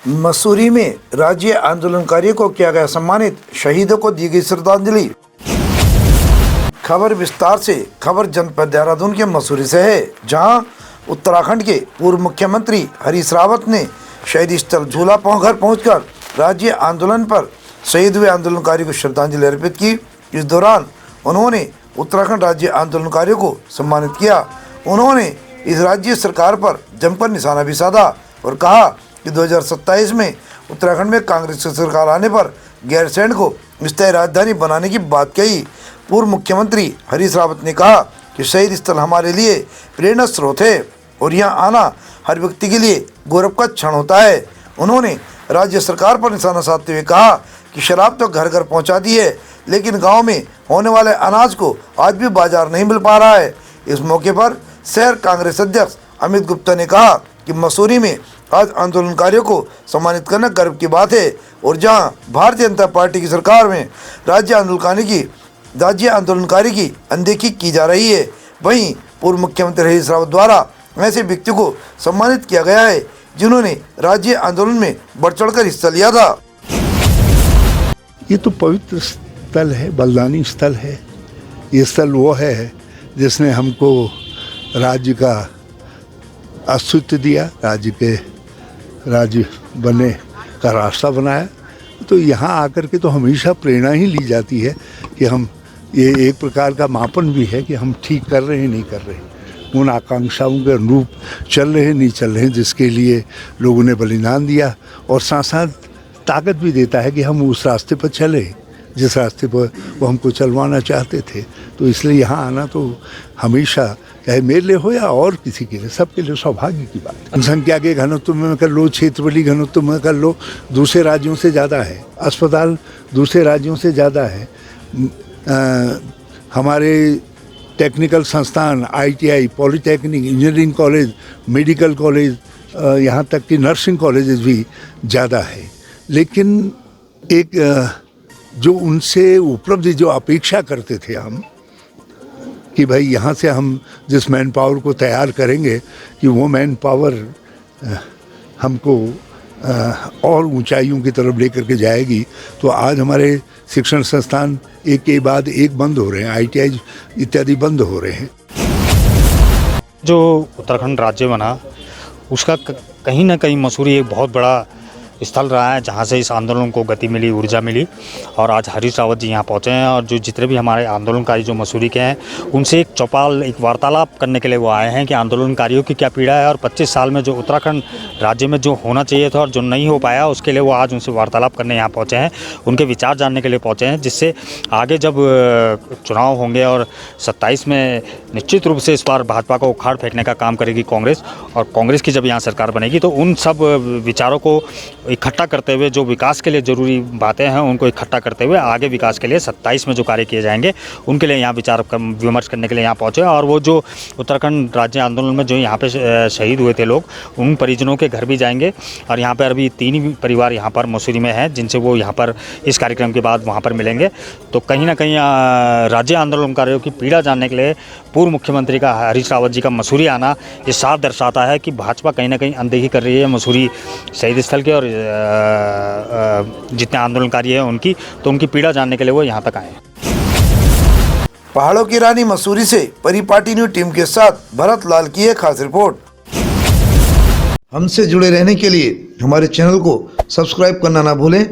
मसूरी में राज्य आंदोलनकारियों को किया गया सम्मानित, शहीदों को दी गई श्रद्धांजलि। खबर विस्तार से। खबर जनपद देहरादून के मसूरी से है, जहां उत्तराखंड के पूर्व मुख्यमंत्री हरीश रावत ने शहीद स्थल झूला घर पहुंचकर राज्य आंदोलन पर शहीद हुए आंदोलनकारियों को श्रद्धांजलि अर्पित की। इस दौरान उन्होंने उत्तराखंड राज्य आंदोलनकारियों को सम्मानित किया। उन्होंने इस राज्य सरकार पर जमकर निशाना भी साधा और कहा कि 2027 में उत्तराखंड में कांग्रेस की सरकार आने पर गैरसैंण को स्थायी राजधानी बनाने की बात कही। पूर्व मुख्यमंत्री हरीश रावत ने कहा कि शहीद स्थल हमारे लिए प्रेरणा स्रोत है और यहाँ आना हर व्यक्ति के लिए गौरव का क्षण होता है। उन्होंने राज्य सरकार पर निशाना साधते हुए कहा कि शराब तो घर घर पहुँचा दी है, लेकिन गाँव में होने वाले अनाज को आज भी बाजार नहीं मिल पा रहा है। इस मौके पर शहर कांग्रेस अध्यक्ष अमित गुप्ता ने कहा कि मसूरी में आज आंदोलनकारियों को सम्मानित करना गर्व की बात है और जहां भारतीय जनता पार्टी की सरकार में राज्य आंदोलनकारी की अनदेखी की जा रही है, वहीं पूर्व मुख्यमंत्री हरीश रावत द्वारा ऐसे व्यक्ति को सम्मानित किया गया है जिन्होंने राज्य आंदोलन में बढ़ चढ़कर हिस्सा लिया था। ये तो पवित्र स्थल है, बलिदानी स्थल है। ये स्थल वो है जिसने हमको राज्य का अस्तित्व दिया, राज्य बनने का रास्ता बनाया। तो यहाँ आकर के तो हमेशा प्रेरणा ही ली जाती है कि हम, ये एक प्रकार का मापन भी है कि हम ठीक कर रहे हैं नहीं कर रहे हैं, उन आकांक्षाओं के अनुरूप चल रहे हैं नहीं चल रहे हैं जिसके लिए लोगों ने बलिदान दिया, और साथ साथ ताकत भी देता है कि हम उस रास्ते पर चले जिस रास्ते पर वो हमको चलवाना चाहते थे। तो इसलिए यहाँ आना तो हमेशा, चाहे मेरे लिए हो या और किसी के लिए, सबके लिए सौभाग्य की बात है। जनसंख्या के घनत्व में कर लो, क्षेत्रफलीय घनत्व में कर लो, दूसरे राज्यों से ज़्यादा है। अस्पताल दूसरे राज्यों से ज़्यादा है। हमारे टेक्निकल संस्थान, ITI, polytechnic, engineering college, medical college, यहाँ तक कि नर्सिंग कॉलेजेस भी ज़्यादा है। लेकिन एक जो उनसे उपलब्धि जो अपेक्षा करते थे हम कि भाई यहाँ से हम जिस मैन पावर को तैयार करेंगे कि वो मैन पावर हमको और ऊंचाइयों की तरफ लेकर के जाएगी, तो आज हमारे शिक्षण संस्थान एक के बाद एक बंद हो रहे हैं, ITI इत्यादि बंद हो रहे हैं। जो उत्तराखंड राज्य बना उसका कहीं ना कहीं मसूरी एक बहुत बड़ा स्थल रहा है जहाँ से इस आंदोलन को गति मिली, ऊर्जा मिली। और आज हरीश रावत जी यहाँ पहुँचे हैं और जो जितने भी हमारे आंदोलनकारी जो मसूरी के हैं उनसे एक चौपाल, एक वार्तालाप करने के लिए वो आए हैं कि आंदोलनकारियों की क्या पीड़ा है और 25 साल में जो उत्तराखंड राज्य में जो होना चाहिए था और जो नहीं हो पाया, उसके लिए वो आज उनसे वार्तालाप करने यहाँ पहुँचे हैं, उनके विचार जानने के लिए पहुँचे हैं, जिससे आगे जब चुनाव होंगे और 27 में निश्चित रूप से इस बार भाजपा को उखाड़ फेंकने का काम करेगी कांग्रेस, और कांग्रेस की जब यहाँ सरकार बनेगी तो उन सब विचारों को इकट्ठा करते हुए, जो विकास के लिए ज़रूरी बातें हैं उनको इकट्ठा करते हुए आगे विकास के लिए 27 में जो कार्य किए जाएंगे उनके लिए यहाँ विचार विमर्श करने के लिए यहाँ पहुँचे। और वो जो उत्तराखंड राज्य आंदोलन में जो यहाँ पे शहीद हुए थे लोग, उन परिजनों के घर भी जाएंगे। और यहाँ पर अभी 3 परिवार यहाँ पर मसूरी में हैं जिनसे वो यहाँ पर इस कार्यक्रम के बाद वहाँ पर मिलेंगे। तो कहीं ना कहीं राज्य आंदोलनकारियों की पीड़ा जानने के लिए पूर्व मुख्यमंत्री का हरीश रावत जी का मसूरी आना ये साफ दर्शाता है कि भाजपा कहीं ना कहीं अनदेखी कर रही है मसूरी शहीद स्थल के और जितने आंदोलनकारी हैं उनकी, तो उनकी पीड़ा जानने के लिए वो यहाँ तक आए। पहाड़ों की रानी मसूरी से परिपाटी न्यूज टीम के साथ भरत लाल की एक खास रिपोर्ट। हमसे जुड़े रहने के लिए हमारे चैनल को सब्सक्राइब करना ना भूलें